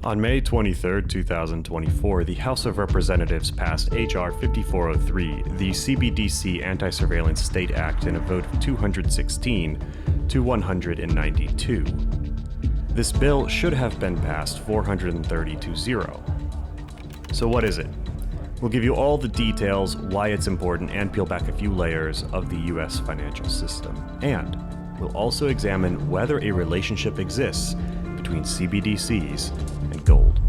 On May 23, 2024, the House of Representatives passed H.R. 5403, the CBDC Anti-Surveillance State Act, in a vote of 216 to 192. This bill should have been passed 430 to 0. So what is it? We'll give you all the details, why it's important, and peel back a few layers of the U.S. financial system. And we'll also examine whether a relationship exists between CBDCs and gold.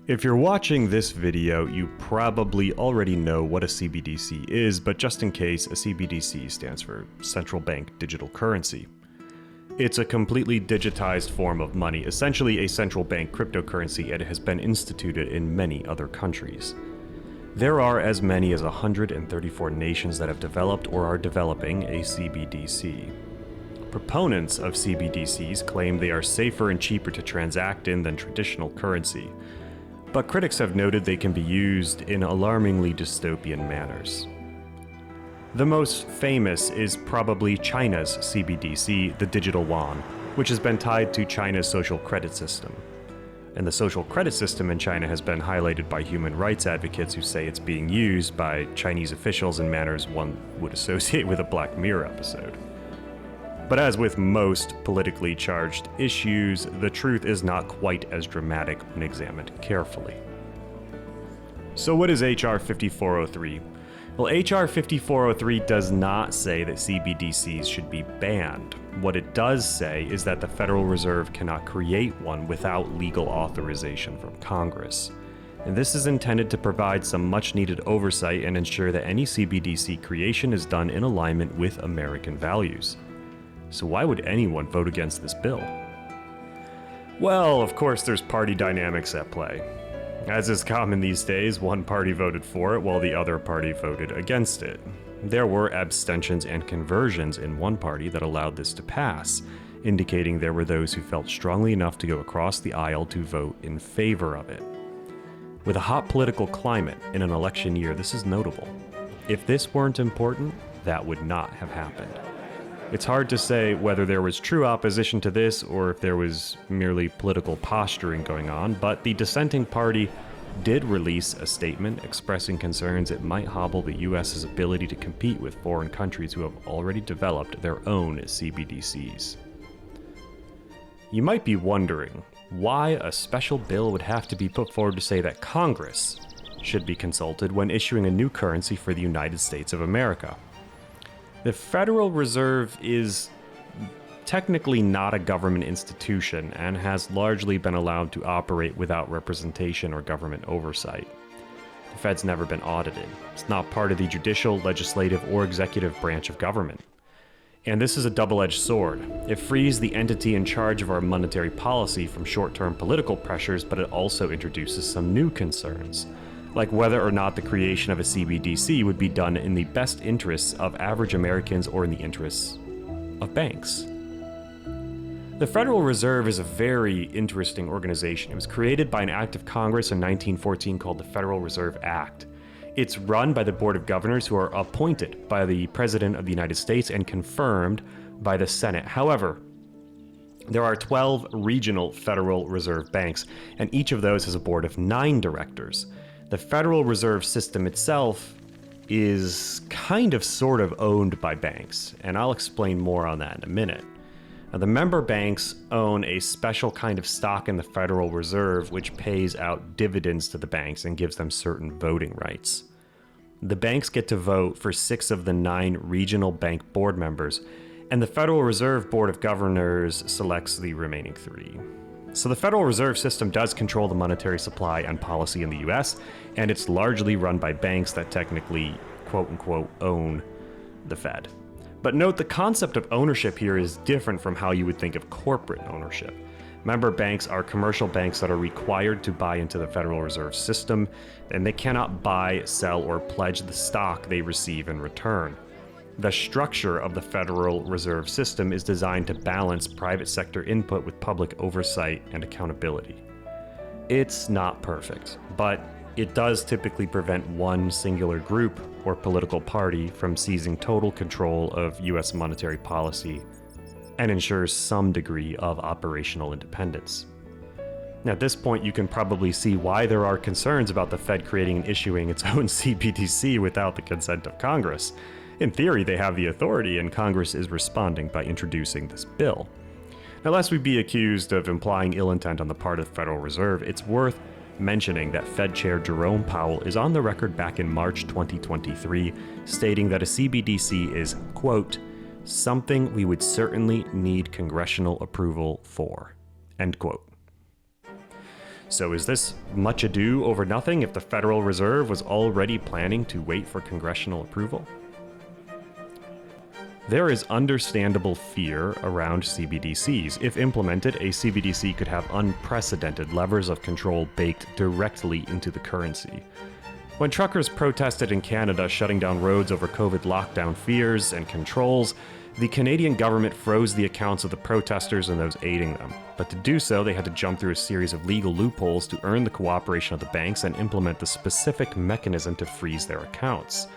If you're watching this video, you probably already know what a CBDC is, but just in case, a CBDC stands for Central Bank Digital Currency. It's a completely digitized form of money, essentially a central bank cryptocurrency, and it has been instituted in many other countries. There are as many as 134 nations that have developed or are developing a CBDC. Proponents of CBDCs claim they are safer and cheaper to transact in than traditional currency, but critics have noted they can be used in alarmingly dystopian manners. The most famous is probably China's CBDC, the digital yuan, which has been tied to China's social credit system. And the social credit system in China has been highlighted by human rights advocates who say it's being used by Chinese officials in manners one would associate with a Black Mirror episode. But as with most politically charged issues, the truth is not quite as dramatic when examined carefully. So what is H.R. 5403? Well, H.R. 5403 does not say that CBDCs should be banned. What it does say is that the Federal Reserve cannot create one without legal authorization from Congress. And this is intended to provide some much-needed oversight and ensure that any CBDC creation is done in alignment with American values. So why would anyone vote against this bill? Well, of course there's party dynamics at play. As is common these days, one party voted for it while the other party voted against it. There were abstentions and conversions in one party that allowed this to pass, indicating there were those who felt strongly enough to go across the aisle to vote in favor of it. With a hot political climate in an election year, this is notable. If this weren't important, that would not have happened. It's hard to say whether there was true opposition to this or if there was merely political posturing going on, but the dissenting party did release a statement expressing concerns it might hobble the U.S.'s ability to compete with foreign countries who have already developed their own CBDCs. You might be wondering why a special bill would have to be put forward to say that Congress should be consulted when issuing a new currency for the United States of America. The Federal Reserve is technically not a government institution and has largely been allowed to operate without representation or government oversight. The Fed's never been audited. It's not part of the judicial, legislative, or executive branch of government. And this is a double-edged sword. It frees the entity in charge of our monetary policy from short-term political pressures, but it also introduces some new concerns, like whether or not the creation of a CBDC would be done in the best interests of average Americans or in the interests of banks. The Federal Reserve is a very interesting organization. It was created by an act of Congress in 1914 called the Federal Reserve Act. It's run by the Board of Governors, who are appointed by the President of the United States and confirmed by the Senate. However, there are 12 regional Federal Reserve banks, and each of those has a board of 9 directors. The Federal Reserve System itself is kind of sort of owned by banks, and I'll explain more on that in a minute. Now, the member banks own a special kind of stock in the Federal Reserve which pays out dividends to the banks and gives them certain voting rights. The banks get to vote for 6 of the 9 regional bank board members, and the Federal Reserve Board of Governors selects the remaining 3. So the Federal Reserve System does control the monetary supply and policy in the US, and it's largely run by banks that technically, quote-unquote, own the Fed. But note, the concept of ownership here is different from how you would think of corporate ownership. Member banks are commercial banks that are required to buy into the Federal Reserve System, and they cannot buy, sell, or pledge the stock they receive in return. The structure of the Federal Reserve System is designed to balance private sector input with public oversight and accountability. It's not perfect, but it does typically prevent one singular group or political party from seizing total control of U.S. monetary policy and ensures some degree of operational independence. Now, at this point, you can probably see why there are concerns about the Fed creating and issuing its own CBDC without the consent of Congress. In theory, they have the authority, and Congress is responding by introducing this bill. Now, lest we be accused of implying ill intent on the part of the Federal Reserve, it's worth mentioning that Fed Chair Jerome Powell is on the record back in March 2023, stating that a CBDC is, quote, something we would certainly need congressional approval for, end quote. So is this much ado over nothing if the Federal Reserve was already planning to wait for congressional approval? There is understandable fear around CBDCs. If implemented, a CBDC could have unprecedented levers of control baked directly into the currency. When truckers protested in Canada shutting down roads over COVID lockdown fears and controls, the Canadian government froze the accounts of the protesters and those aiding them. But to do so, they had to jump through a series of legal loopholes to earn the cooperation of the banks and implement the specific mechanism to freeze their accounts.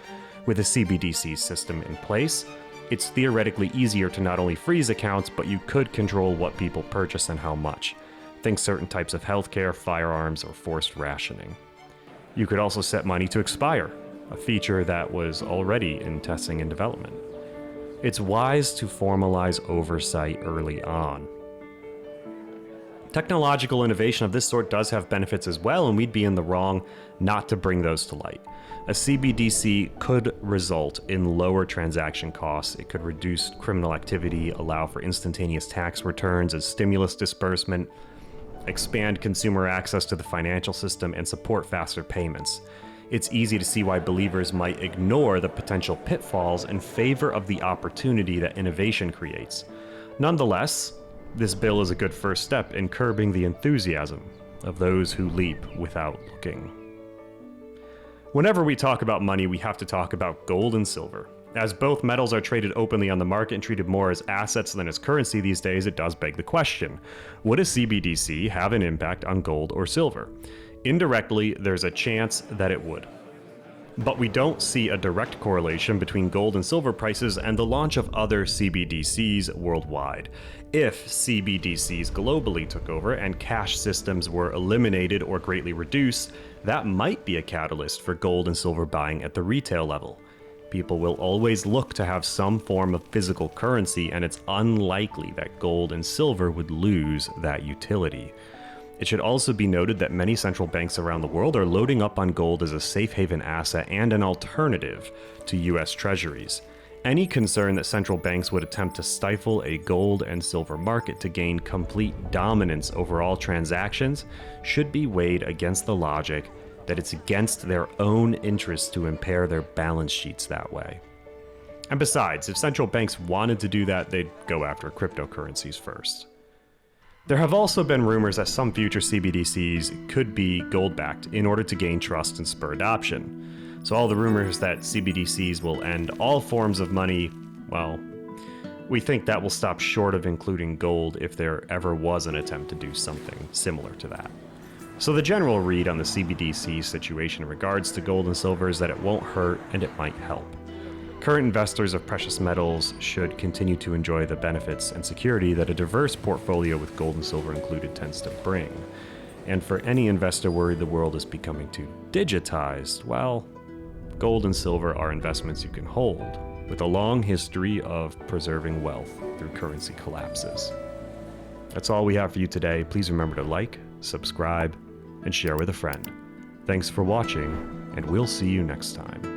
With a CBDC system in place, it's theoretically easier to not only freeze accounts, but you could control what people purchase and how much. Think certain types of healthcare, firearms, or forced rationing. You could also set money to expire, a feature that was already in testing and development. It's wise to formalize oversight early on. Technological innovation of this sort does have benefits as well, and we'd be in the wrong not to bring those to light. A CBDC could result in lower transaction costs. It could reduce criminal activity, allow for instantaneous tax returns as stimulus disbursement, expand consumer access to the financial system, and support faster payments. It's easy to see why believers might ignore the potential pitfalls in favor of the opportunity that innovation creates. Nonetheless, this bill is a good first step in curbing the enthusiasm of those who leap without looking. Whenever we talk about money, we have to talk about gold and silver. As both metals are traded openly on the market and treated more as assets than as currency these days, it does beg the question, would a CBDC have an impact on gold or silver? Indirectly, there's a chance that it would. But we don't see a direct correlation between gold and silver prices and the launch of other CBDCs worldwide. If CBDCs globally took over and cash systems were eliminated or greatly reduced, that might be a catalyst for gold and silver buying at the retail level. People will always look to have some form of physical currency, and it's unlikely that gold and silver would lose that utility. It should also be noted that many central banks around the world are loading up on gold as a safe haven asset and an alternative to US Treasuries. Any concern that central banks would attempt to stifle a gold and silver market to gain complete dominance over all transactions should be weighed against the logic that it's against their own interests to impair their balance sheets that way. And besides, if central banks wanted to do that, they'd go after cryptocurrencies first. There have also been rumors that some future CBDCs could be gold-backed in order to gain trust and spur adoption. So all the rumors that CBDCs will end all forms of money, well, we think that will stop short of including gold if there ever was an attempt to do something similar to that. So the general read on the CBDC situation in regards to gold and silver is that it won't hurt and it might help. Current investors of precious metals should continue to enjoy the benefits and security that a diverse portfolio with gold and silver included tends to bring. And for any investor worried the world is becoming too digitized, well, gold and silver are investments you can hold, with a long history of preserving wealth through currency collapses. That's all we have for you today. Please remember to like, subscribe, and share with a friend. Thanks for watching, and we'll see you next time.